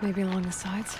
Maybe along the sides?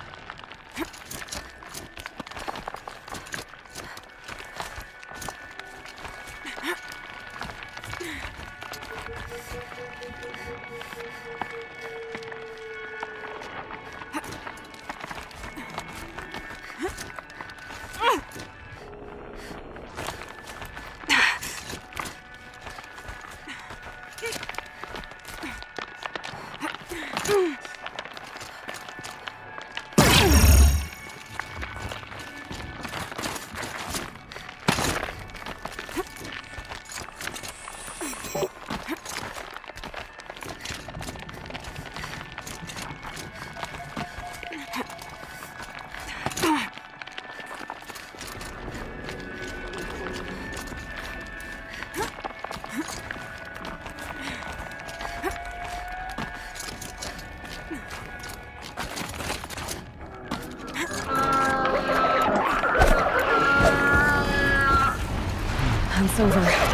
It's over.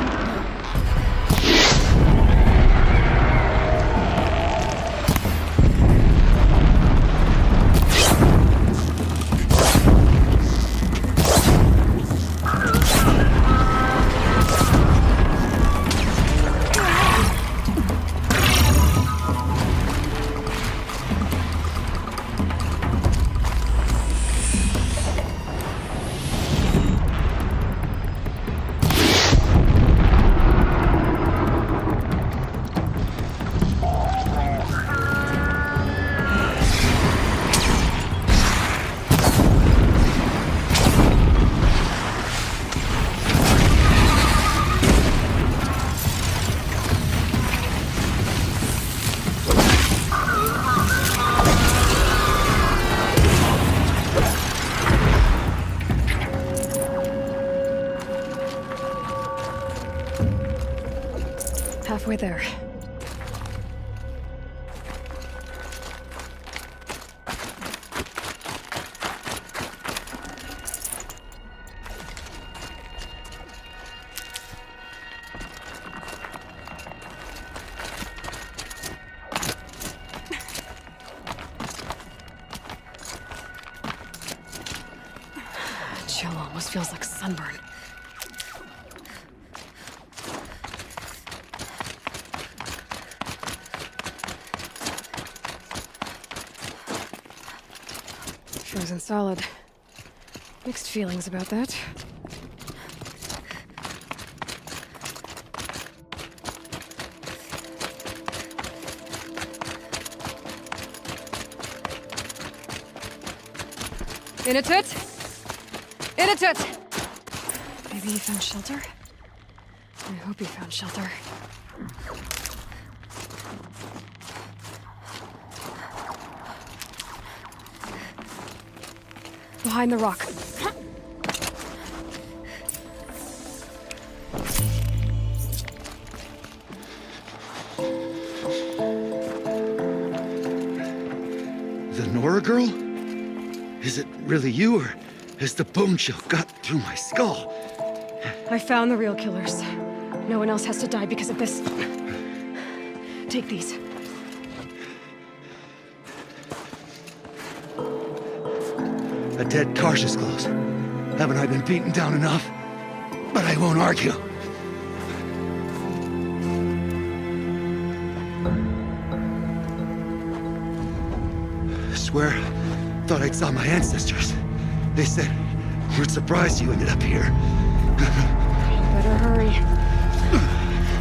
Halfway there. Chill almost feels like sunburn. Sure isn't solid. Mixed feelings about that. In it! In it! Maybe he found shelter? I hope he found shelter. Behind the rock. The Nora girl? Is it really you, or has the bone chill got through my skull? I found the real killers. No one else has to die because of this. Take these. A dead Karsh's close. Haven't I been beaten down enough? But I won't argue. Swear, thought I saw my ancestors. They said, we're surprised you ended up here. Better hurry.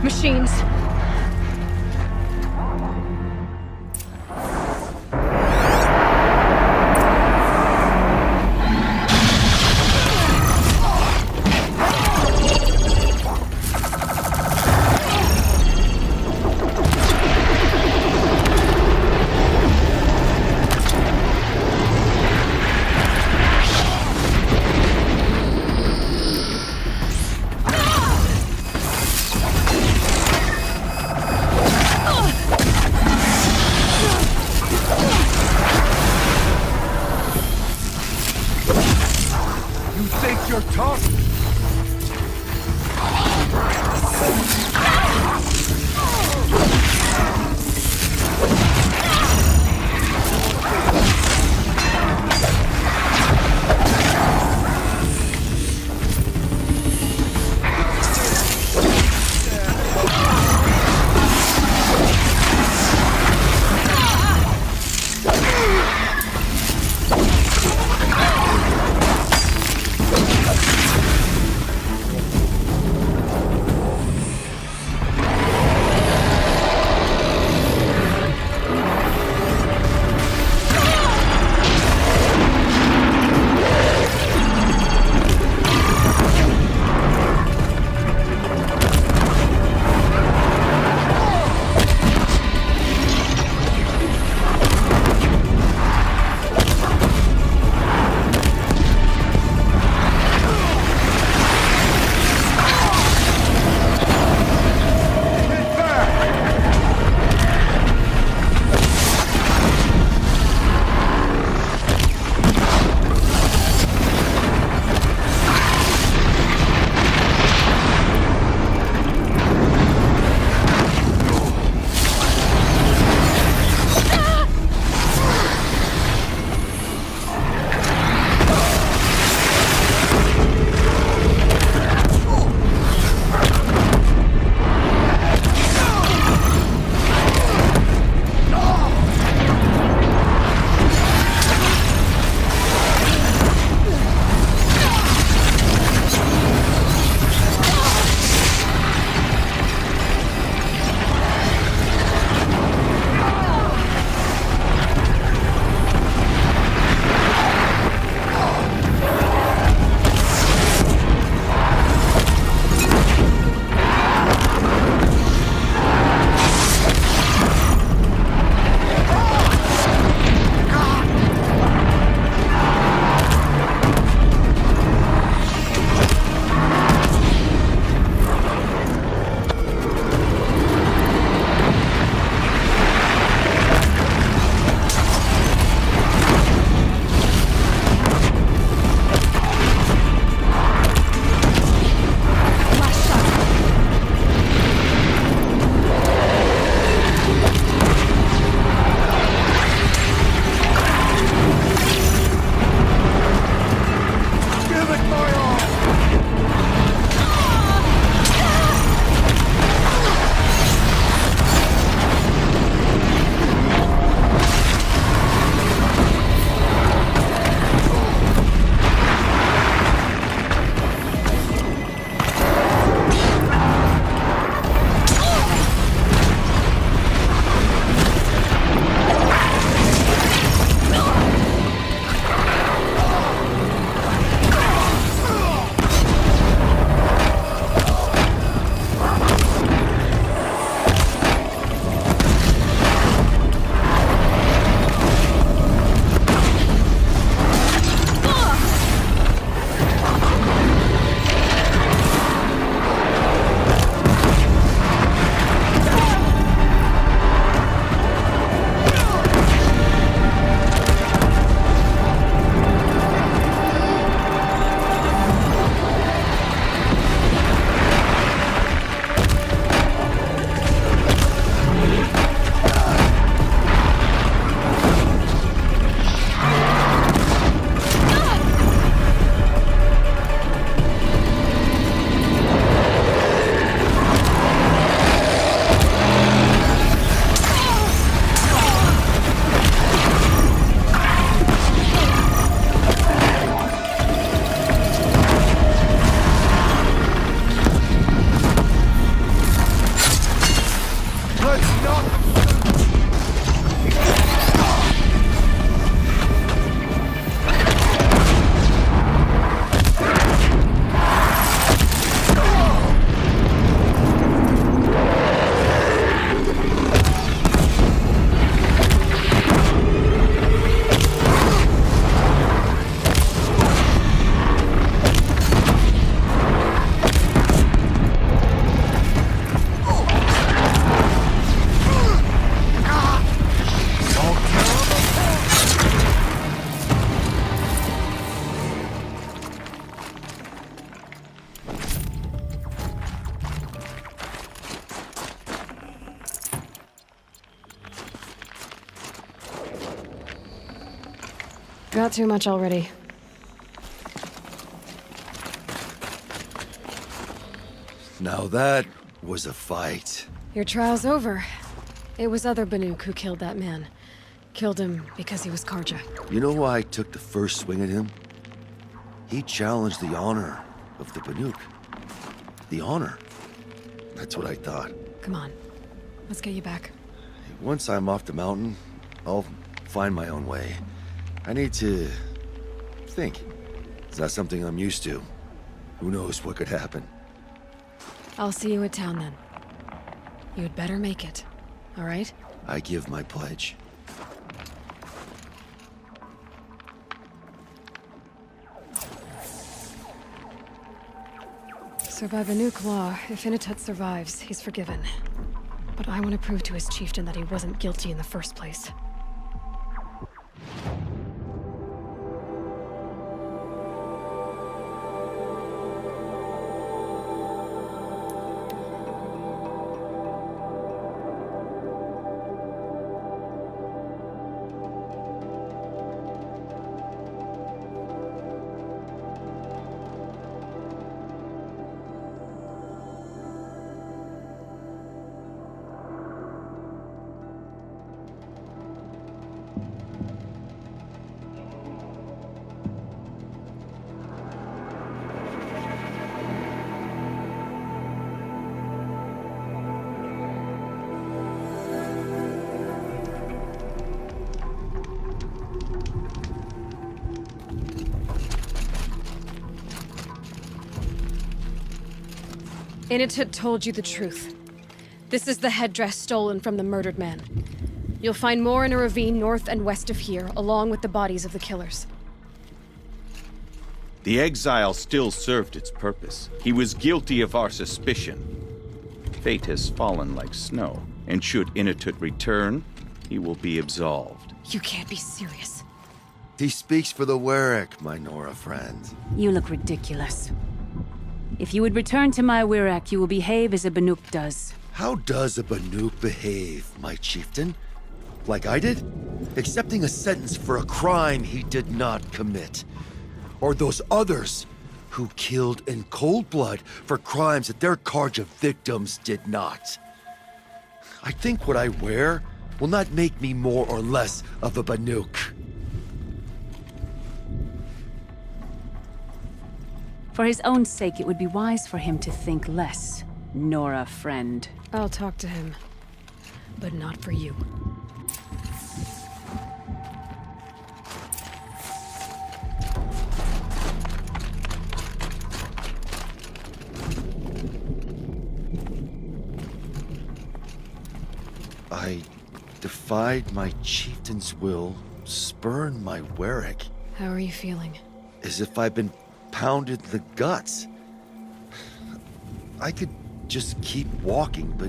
Machines. You're tough. Got too much already. Now that was a fight. Your trial's over. It was other Banuk who killed that man. Killed him because he was Karja. You know why I took the first swing at him? He challenged the honor of the Banuk. The honor. That's what I thought. Come on. Let's get you back. Once I'm off the mountain, I'll find my own way. I need to think. It's not something I'm used to. Who knows what could happen? I'll see you at town then. You'd better make it. All right? I give my pledge. So by Banuk law, if Inatut survives, he's forgiven. But I want to prove to his chieftain that he wasn't guilty in the first place. Inatut told you the truth. This is the headdress stolen from the murdered man. You'll find more in a ravine north and west of here, along with the bodies of the killers. The exile still served its purpose. He was guilty of our suspicion. Fate has fallen like snow, and should Inatut return, he will be absolved. You can't be serious. He speaks for the Warwick, my Nora friend. You look ridiculous. If you would return to my Wirak, you will behave as a Banuk does. How does a Banuk behave, my chieftain? Like I did? Accepting a sentence for a crime he did not commit. Or those others who killed in cold blood for crimes that their Karja victims did not. I think what I wear will not make me more or less of a Banuk. For his own sake, it would be wise for him to think less. Nora, friend. I'll talk to him. But not for you. I defied my chieftain's will, spurned my Warwick, How are you feeling? as if I'd been pounded in the guts. I could just keep walking, but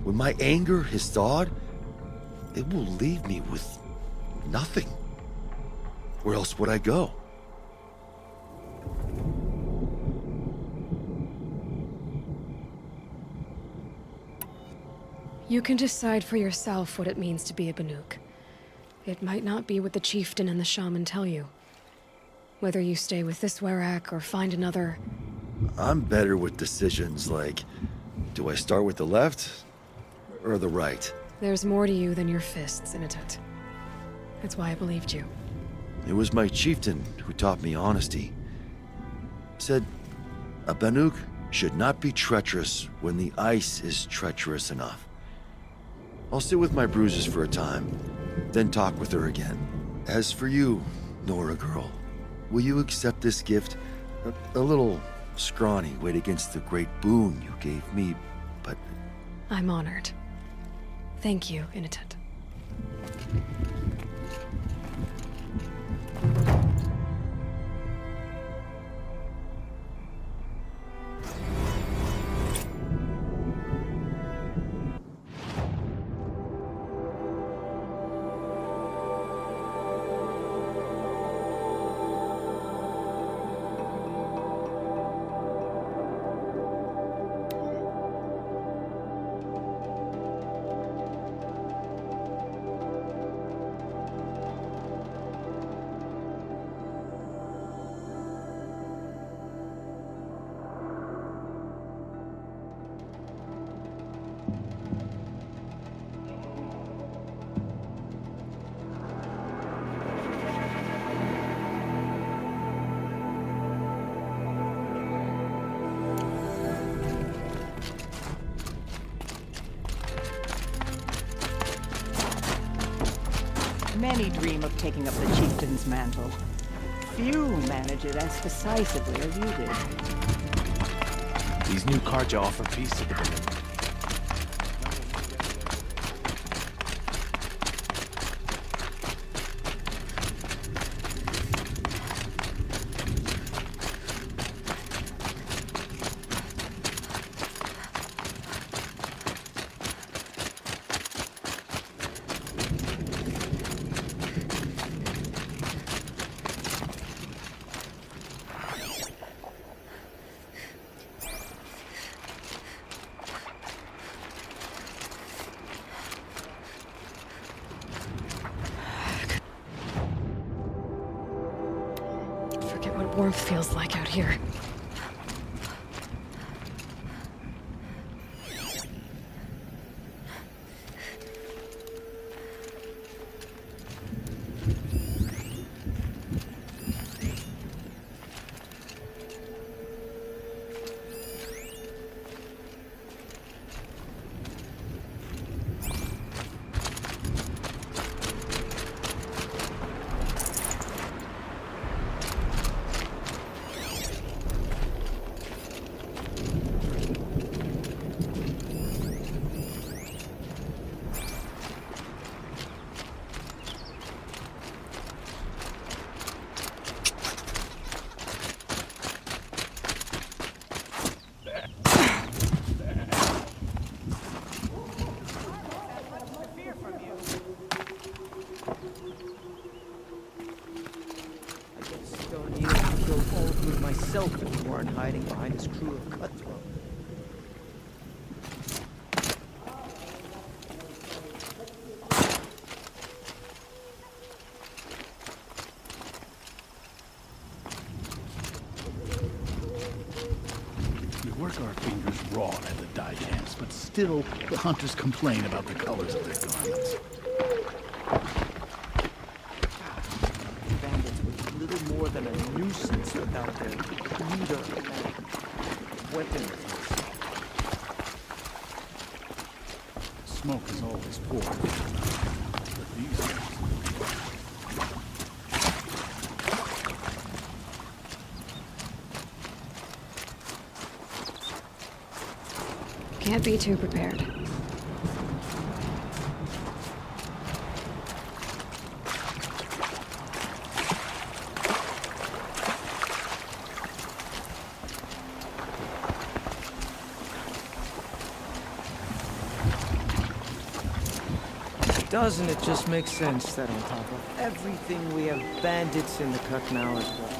when my anger has thawed, it will leave me with nothing. Where else would I go? You can decide for yourself what it means to be a Banuk. It might not be what the chieftain and the shaman tell you. Whether you stay with this Warwick or find another... I'm better with decisions like, do I start with the left or the right? There's more to you than your fists, Inatut. That's why I believed you. It was my chieftain who taught me honesty. Said, a Banuk should not be treacherous when the ice is treacherous enough. I'll sit with my bruises for a time, then talk with her again. As for you, Nora girl, will you accept this gift? A little scrawny weighed against the great boon you gave me, but... I'm honored. Thank you, Inatut. Many dream of taking up the chieftain's mantle. Few manage it as decisively as you did. These new Karja offer peace to the Banuk. Forget what warmth feels like out here. Myself if you weren't hiding behind his crew of cutthroats. We work our fingers raw at the dye camps, but still the hunters complain about the colors of their garments. Bandits were little more than a nuisance without their leader and weapons. Smoke is always poured. But these days, Can't be too prepared. Doesn't it just make sense that on top of everything we have bandits in the cut now as well?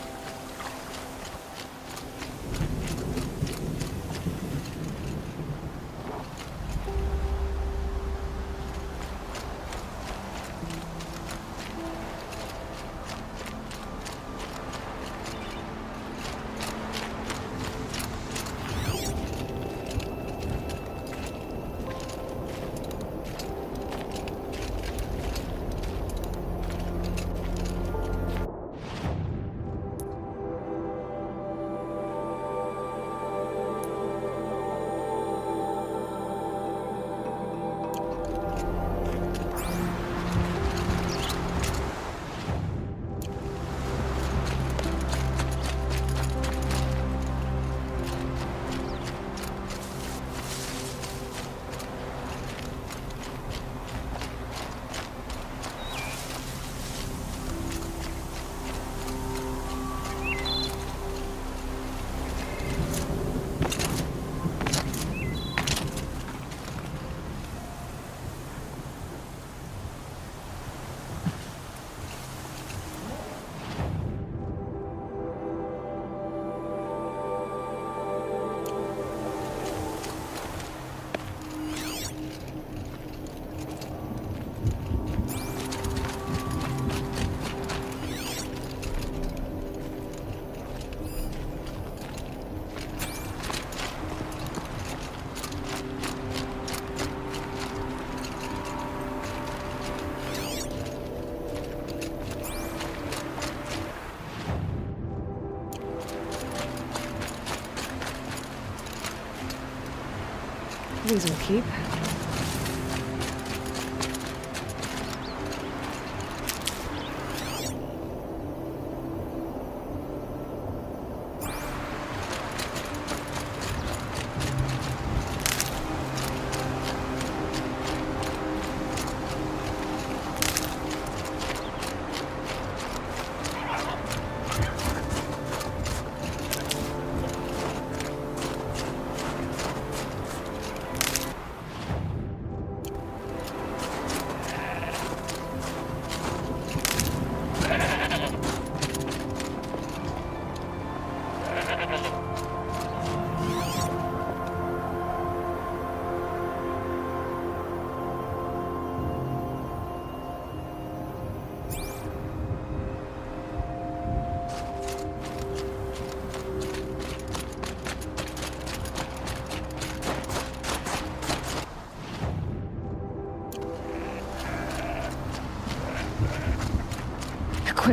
These will keep.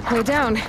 quick way down.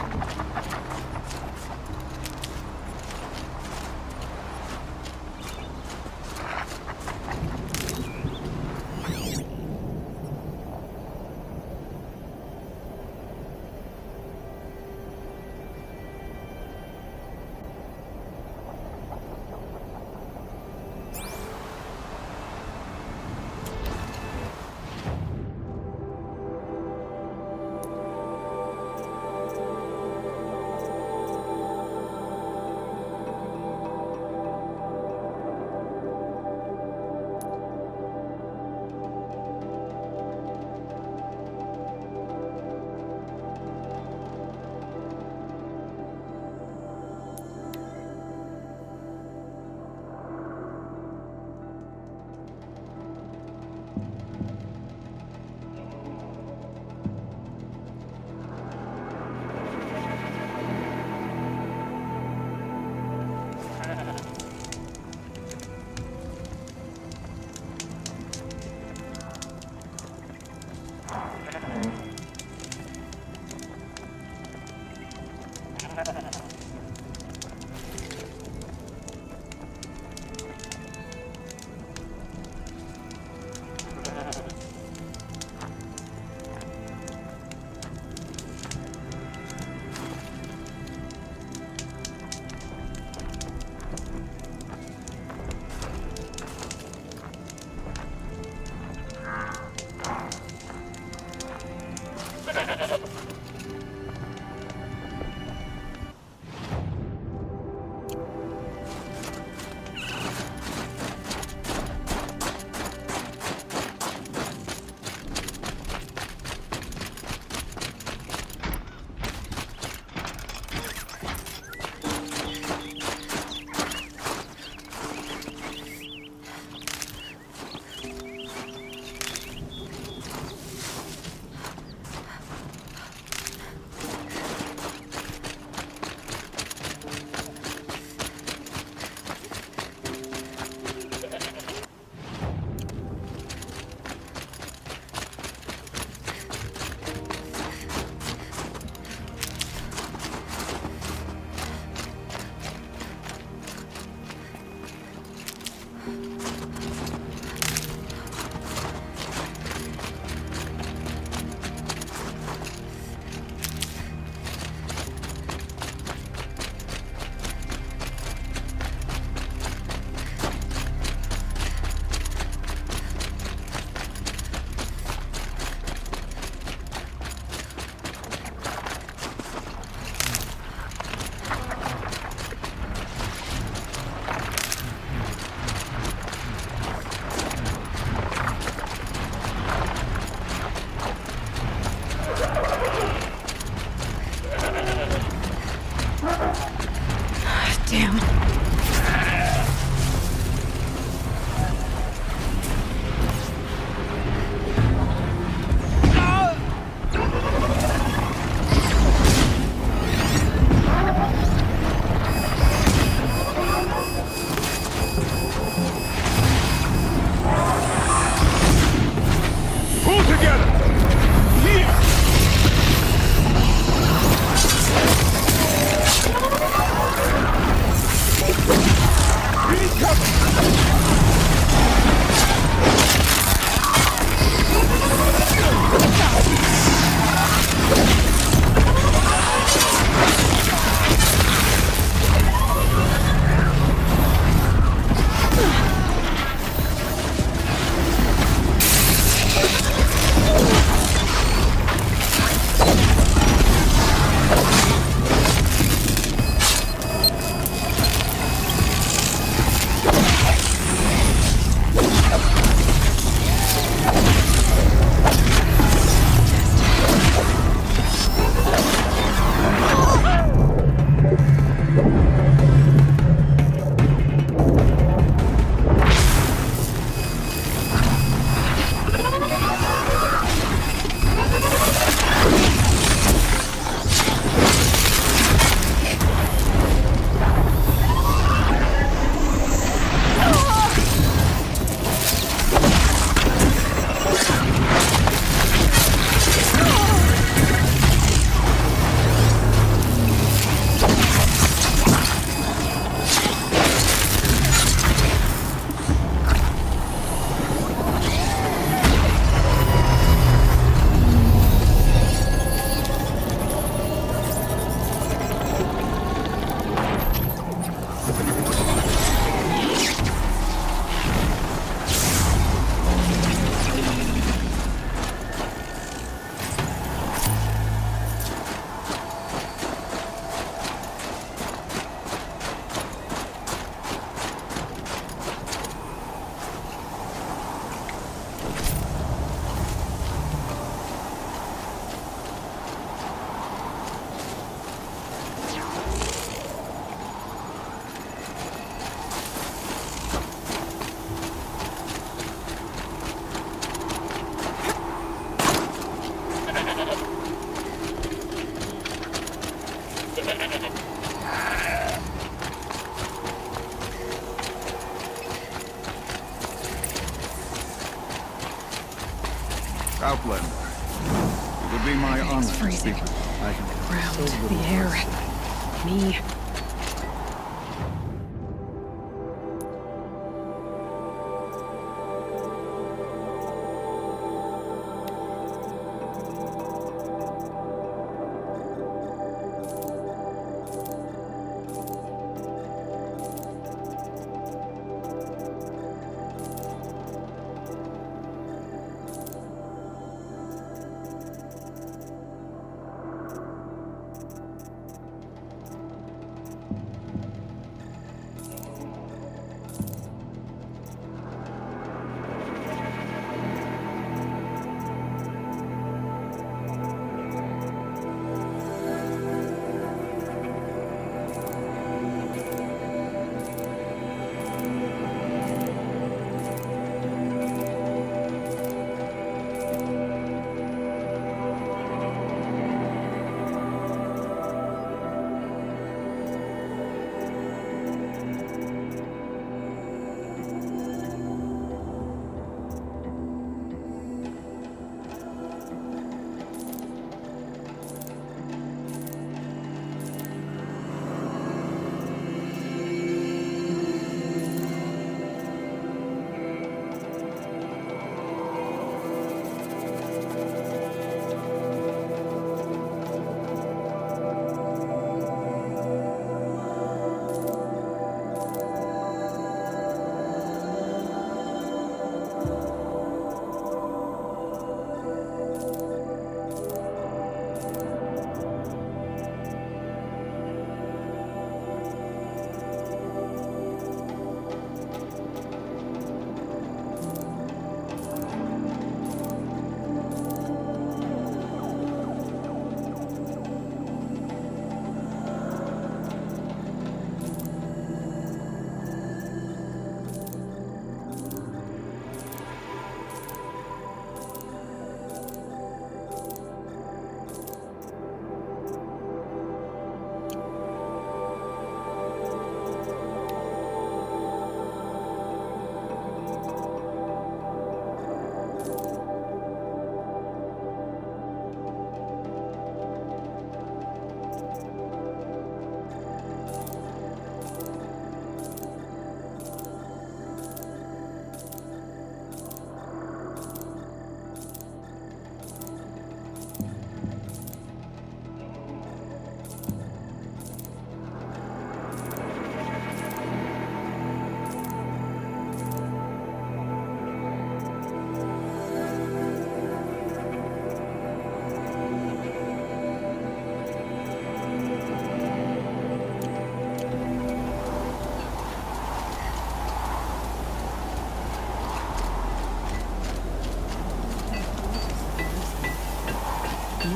Outlander. It would be my honor Everything's to freezing. speak with you. I can The tell ground, so little the air, personally. me.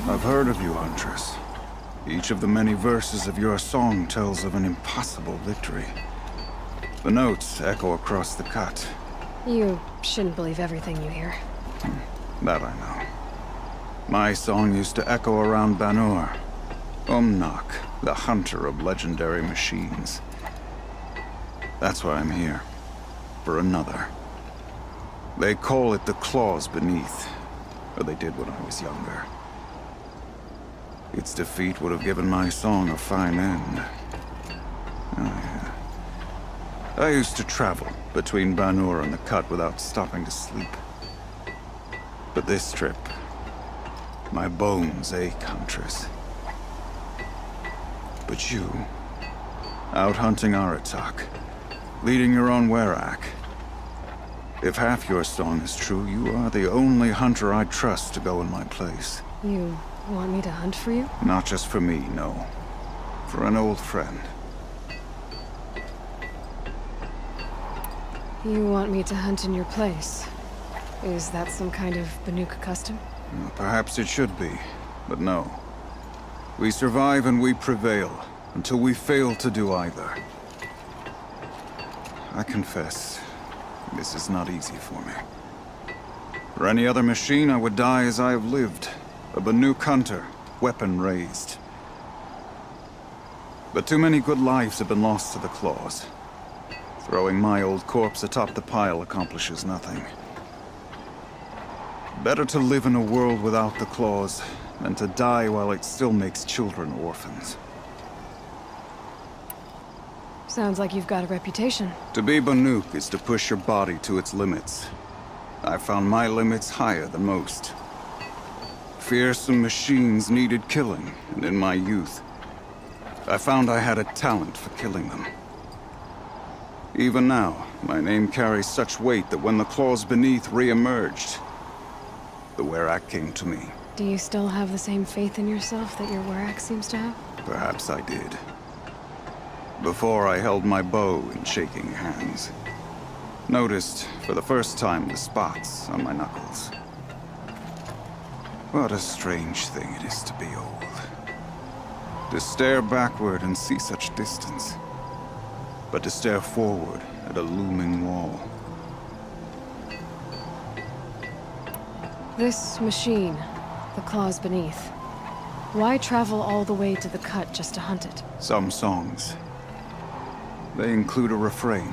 I've heard of you, Huntress. Each of the many verses of your song tells of an impossible victory. The notes echo across the cut. You shouldn't believe everything you hear. That I know. My song used to echo around Banur. Umnak, the hunter of legendary machines. That's why I'm here. For another. They call it the claws beneath. Or they did when I was younger. Its defeat would have given my song a fine end. Oh, yeah. I used to travel between Banur and the Cut without stopping to sleep. But this trip, my bones ache, Huntress. But you, out hunting Aratak, leading your own Werak. If half your song is true, you are the only hunter I'd trust to go in my place. You want me to hunt for you? Not just for me, no. For an old friend. You want me to hunt in your place? Is that some kind of Banuk custom? Well, perhaps it should be, but no. We survive and we prevail, until we fail to do either. I confess, this is not easy for me. For any other machine, I would die as I have lived. A Banuk hunter, weapon raised. But too many good lives have been lost to the claws. Throwing my old corpse atop the pile accomplishes nothing. Better to live in a world without the claws than to die while it still makes children orphans. Sounds like you've got a reputation. To be Banuk is to push your body to its limits. I found my limits higher than most. Fearsome machines needed killing, and in my youth, I found I had a talent for killing them. Even now, my name carries such weight that when the claws beneath re-emerged, the Werak came to me. Do you still have the same faith in yourself that your Werak seems to have? Perhaps I did. Before I held my bow in shaking hands. Noticed, for the first time, the spots on my knuckles. What a strange thing it is to be old. To stare backward and see such distance. But to stare forward at a looming wall. This machine, the claws beneath. Why travel all the way to the cut just to hunt it? Some songs. They include a refrain.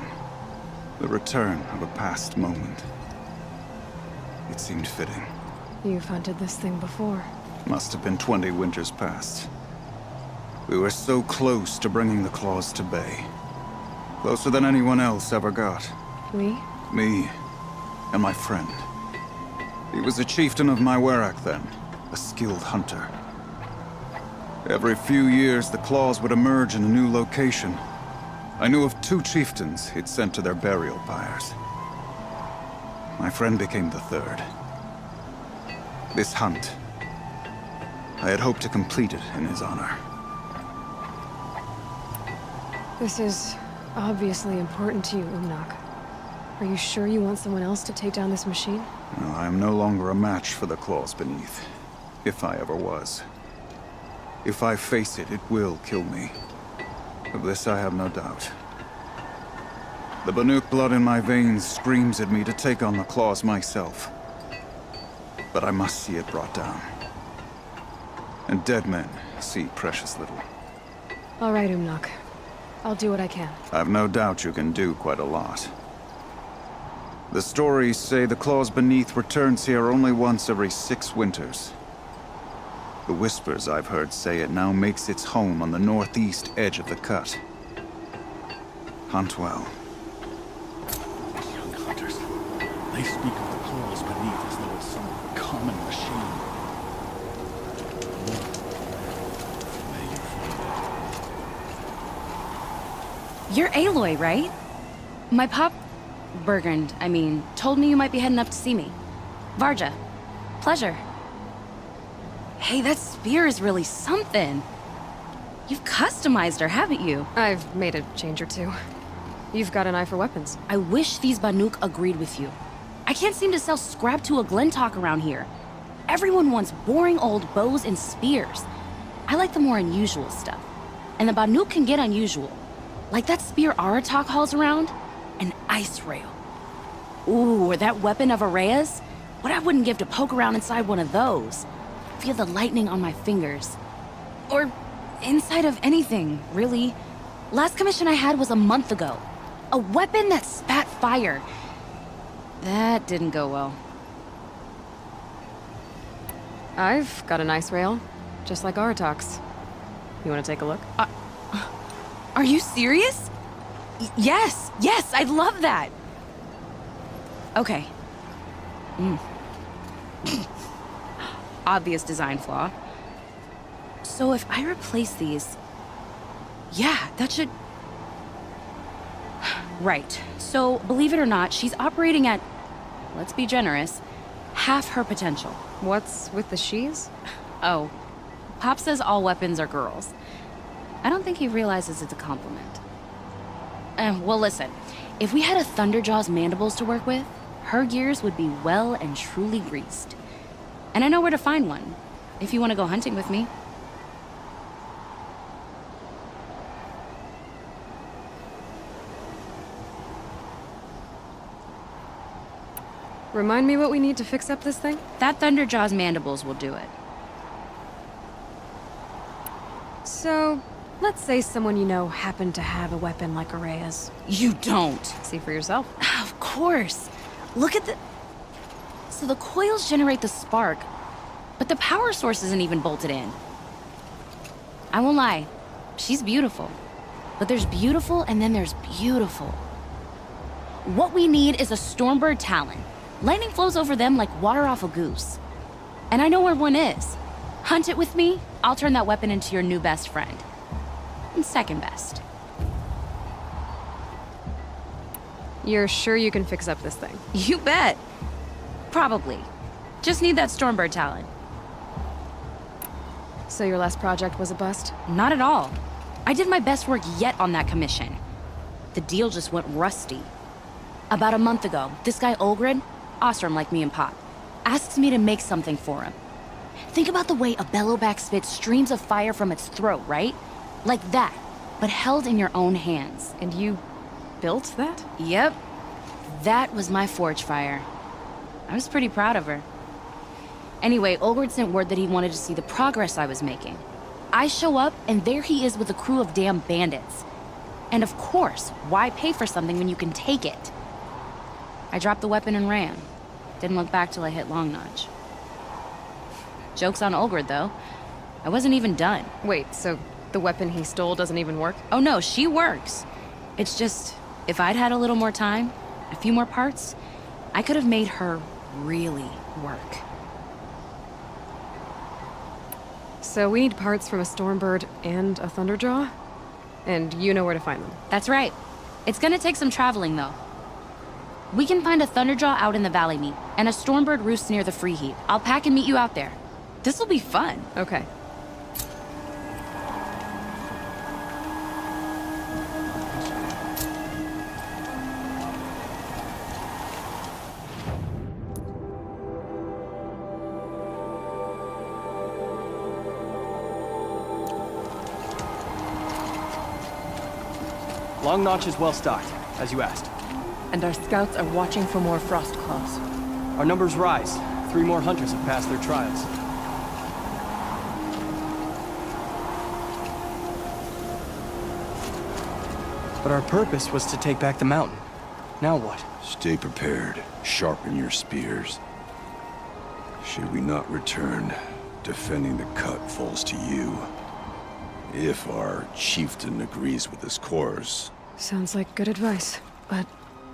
The return of a past moment. It seemed fitting. You've hunted this thing before. Must have been 20 winters past. We were so close to bringing the claws to bay. Closer than anyone else ever got. We? Me and my friend. He was a chieftain of my Werak then, a skilled hunter. Every few years, the claws would emerge in a new location. I knew of 2 chieftains he'd sent to their burial pyres. My friend became the 3rd. This hunt, I had hoped to complete it in his honor. This is obviously important to you, Umnak. Are you sure you want someone else to take down this machine? No, I am no longer a match for the claws beneath, if I ever was. If I face it, it will kill me. Of this I have no doubt. The Banuk blood in my veins screams at me to take on the claws myself. But I must see it brought down. And dead men see precious little. All right, Umnak. I'll do what I can. I've no doubt you can do quite a lot. The stories say the claws beneath returns here only once every 6 winters. The whispers I've heard say it now makes its home on the northeast edge of the cut. Hunt well. These young hunters, they speak of the claws beneath as though it's some common machine. May you find it. You're Aloy, right? My pop... Bergund, I mean, told me you might be heading up to see me. Varja. Pleasure. Hey, that spear is really something. You've customized her, haven't you? I've made a change or 2. You've got an eye for weapons. I wish these Banuk agreed with you. I can't seem to sell scrap to a Glentalk around here. Everyone wants boring old bows and spears. I like the more unusual stuff. And the Banuk can get unusual. Like that spear Aratak hauls around. An ice rail. Ooh, or that weapon of Araya's? What I wouldn't give to poke around inside one of those. Feel the lightning on my fingers. Or inside of anything, really. Last commission I had was a month ago. A weapon that spat fire. That didn't go well. I've got an ice rail, just like Aratak's. You want to take a look? Are you serious? Yes, I'd love that. Okay. Obvious design flaw. So if I replace these... Yeah, that should... Right. So, believe it or not, she's operating at, let's be generous, half her potential. What's with the she's? Oh, Pop says all weapons are girls. I don't think he realizes it's a compliment. Well, listen. If we had a Thunderjaw's mandibles to work with, her gears would be well and truly greased. And I know where to find one, if you want to go hunting with me. Remind me what we need to fix up this thing? That Thunderjaw's mandibles will do it. So, let's say someone you know happened to have a weapon like Araya's. You don't. See for yourself. Of course. Look at the... So the coils generate the spark, but the power source isn't even bolted in. I won't lie, she's beautiful. But there's beautiful and then there's beautiful. What we need is a Stormbird Talon. Lightning flows over them like water off a goose. And I know where one is. Hunt it with me, I'll turn that weapon into your new best friend. And second best. You're sure you can fix up this thing? You bet. Probably. Just need that Stormbird Talon. So your last project was a bust? Not at all. I did my best work yet on that commission. The deal just went rusty. About a month ago, this guy Olgrid, Ostrom like me and Pop, asks me to make something for him. Think about the way a bellowback spits streams of fire from its throat, right? Like that, but held in your own hands. And you built that? Yep. That was my forge fire. I was pretty proud of her. Anyway, Olgrid sent word that he wanted to see the progress I was making. I show up, and there he is with a crew of damn bandits. And of course, why pay for something when you can take it? I dropped the weapon and ran. Didn't look back till I hit Long Notch. Joke's on Olgrid, though. I wasn't even done. Wait, so the weapon he stole doesn't even work? Oh no, she works. It's just, if I'd had a little more time, a few more parts, I could have made her really work. So we need parts from a Stormbird and a Thunderjaw? And you know where to find them? That's right. It's gonna take some traveling, though. We can find a Thunderjaw out in the Valley Meat, and a Stormbird roost near the Free Heap. I'll pack and meet you out there. This'll be fun. Okay. Long Notch is well stocked, as you asked. And our scouts are watching for more frost claws. Our numbers rise. 3 more hunters have passed their trials. But our purpose was to take back the mountain. Now what? Stay prepared. Sharpen your spears. Should we not return, defending the cut falls to you. If our chieftain agrees with his course. Sounds like good advice, but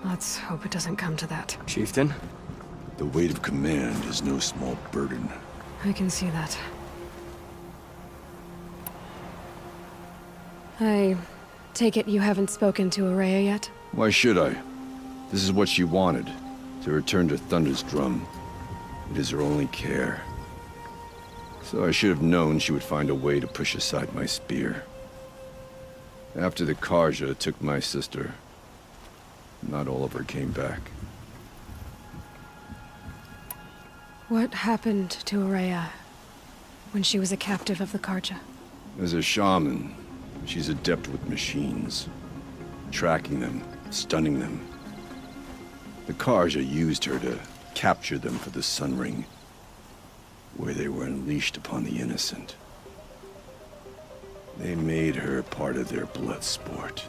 let's hope it doesn't come to that. Chieftain? The weight of command is no small burden. I can see that. I take it you haven't spoken to Araya yet? Why should I? This is what she wanted, to return to Thunder's Drum. It is her only care. So I should have known she would find a way to push aside my spear. After the Karja took my sister, not all of her came back. What happened to Araya when she was a captive of the Karja? As a shaman, she's adept with machines. Tracking them, stunning them. The Karja used her to capture them for the Sun Ring, where they were unleashed upon the innocent. They made her part of their blood sport.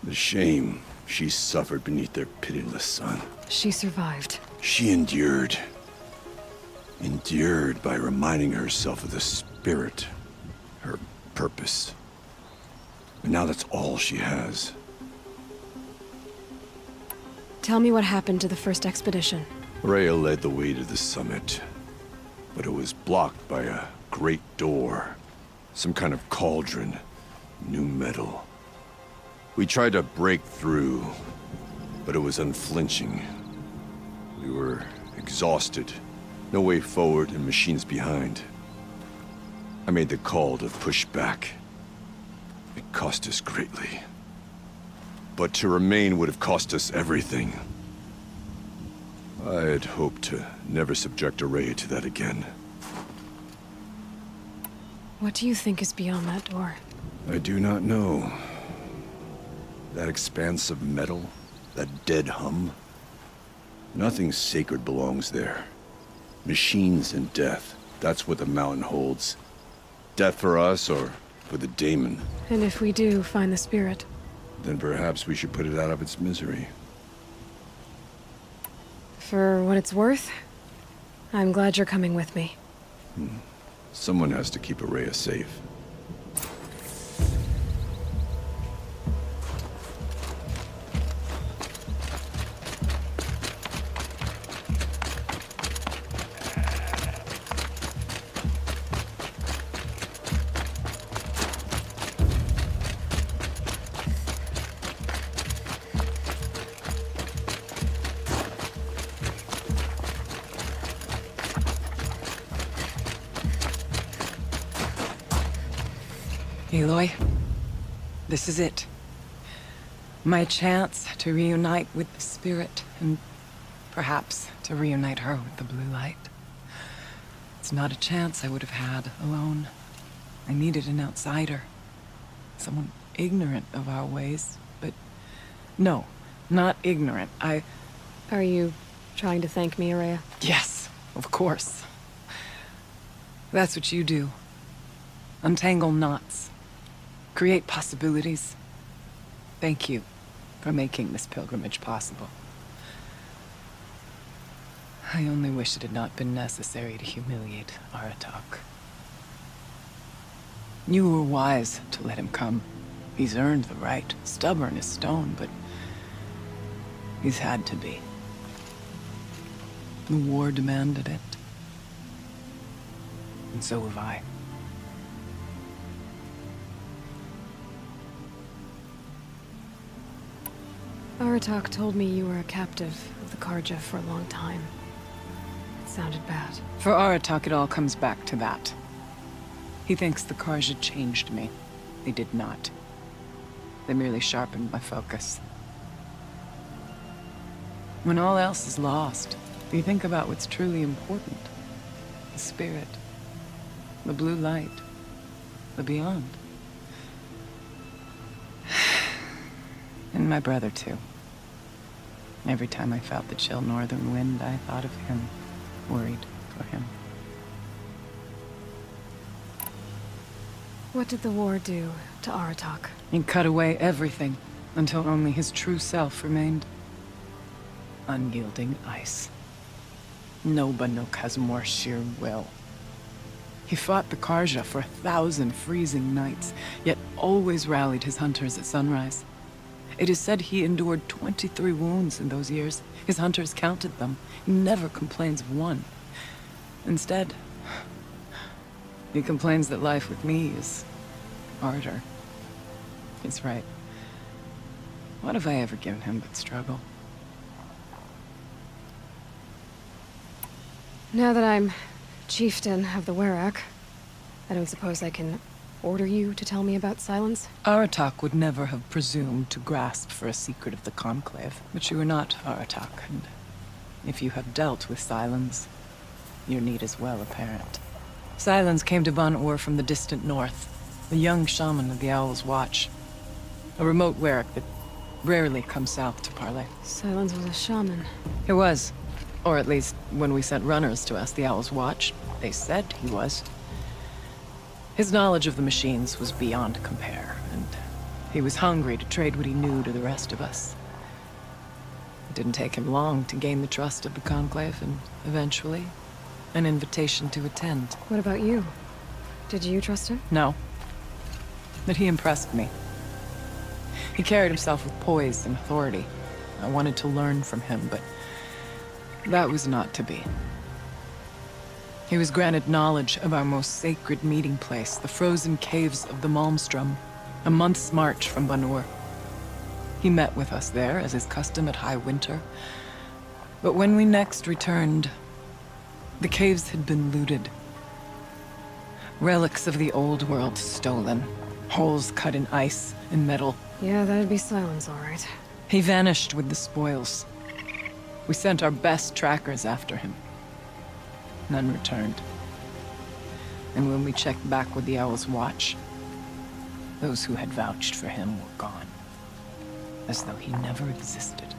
The shame she suffered beneath their pitiless sun. She survived. She endured. Endured by reminding herself of the spirit, her purpose. And now that's all she has. Tell me what happened to the first expedition. Rhea led the way to the summit, but it was blocked by a great door. Some kind of cauldron, new metal. We tried to break through, but it was unflinching. We were exhausted, no way forward and machines behind. I made the call to push back. It cost us greatly. But to remain would have cost us everything. I had hoped to never subject Araya to that again. What do you think is beyond that door? I do not know. That expanse of metal, that dead hum. Nothing sacred belongs there. Machines and death, that's what the mountain holds. Death for us or for the daemon. And if we do find the spirit? Then perhaps we should put it out of its misery. For what it's worth, I'm glad you're coming with me. Someone has to keep Araya safe. Aloy, this is it. My chance to reunite with the spirit, and perhaps to reunite her with the blue light. It's not a chance I would have had alone. I needed an outsider. Someone ignorant of our ways, but no, not ignorant. Are you trying to thank me, Araya? Yes, of course. That's what you do. Untangle knots. Create possibilities. Thank you for making this pilgrimage possible. I only wish it had not been necessary to humiliate Aratak. You were wise to let him come. He's earned the right. Stubborn as stone, but he's had to be. The war demanded it. And so have I. Aratak told me you were a captive of the Karja for a long time. It sounded bad. For Aratak, it all comes back to that. He thinks the Karja changed me. They did not. They merely sharpened my focus. When all else is lost, you think about what's truly important. The spirit. The blue light. The beyond. And my brother, too. Every time I felt the chill northern wind, I thought of him, worried for him. What did the war do to Aratak? He cut away everything, until only his true self remained. Unyielding ice. No Banuk has more sheer will. He fought the Karja for 1,000 freezing nights, yet always rallied his hunters at sunrise. It is said he endured 23 wounds in those years. His hunters counted them. He never complains of one. Instead, he complains that life with me is harder. He's right. What have I ever given him but struggle? Now that I'm chieftain of the Werak, I don't suppose I can order you to tell me about Silence? Aratak would never have presumed to grasp for a secret of the Conclave. But you are not Aratak, and if you have dealt with Silence, your need is well apparent. Silence came to Ban-Ur from the distant north, a young shaman of the Owl's Watch. A remote Werak that rarely comes south to parley. Silence was a shaman. He was. Or at least, when we sent runners to ask the Owl's Watch, they said he was. His knowledge of the machines was beyond compare, and he was hungry to trade what he knew to the rest of us. It didn't take him long to gain the trust of the Conclave, and eventually, an invitation to attend. What about you? Did you trust him? No. But he impressed me. He carried himself with poise and authority. I wanted to learn from him, but that was not to be. He was granted knowledge of our most sacred meeting place, the frozen caves of the Malmstrom, a month's march from Ban-Ur. He met with us there, as is custom at high winter. But when we next returned, the caves had been looted. Relics of the old world stolen. Holes cut in ice and metal. Yeah, that'd be Silence, all right. He vanished with the spoils. We sent our best trackers after him. None returned. And when we checked back with the Owl's Watch, those who had vouched for him were gone. As though he never existed.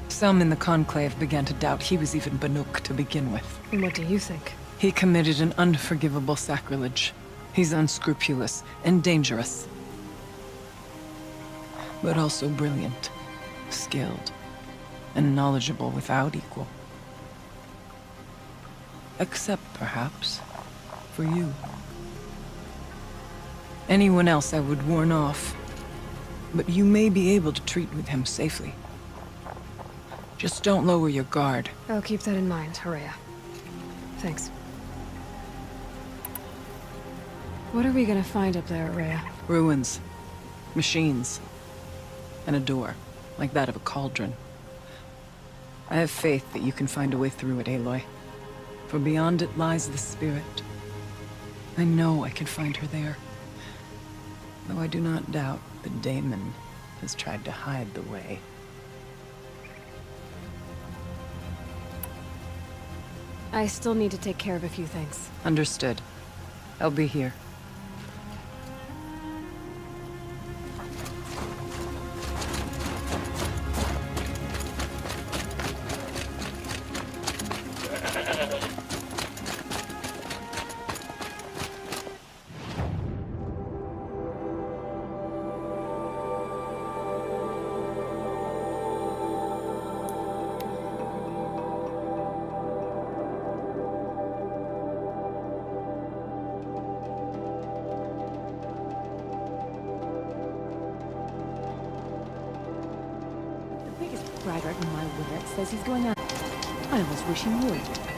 Some in the Conclave began to doubt he was even Banuk to begin with. And what do you think? He committed an unforgivable sacrilege. He's unscrupulous and dangerous. But also brilliant, skilled, and knowledgeable without equal. Except, perhaps, for you. Anyone else I would warn off, but you may be able to treat with him safely. Just don't lower your guard. I'll keep that in mind, Horea. Thanks. What are we gonna find up there, Horea? Ruins, machines, and a door, like that of a cauldron. I have faith that you can find a way through it, Aloy. For beyond it lies the spirit. I know I can find her there. Though I do not doubt that Damon has tried to hide the way. I still need to take care of a few things. Understood. I'll be here. Braggart in my wit says he's going out. I almost wish he would.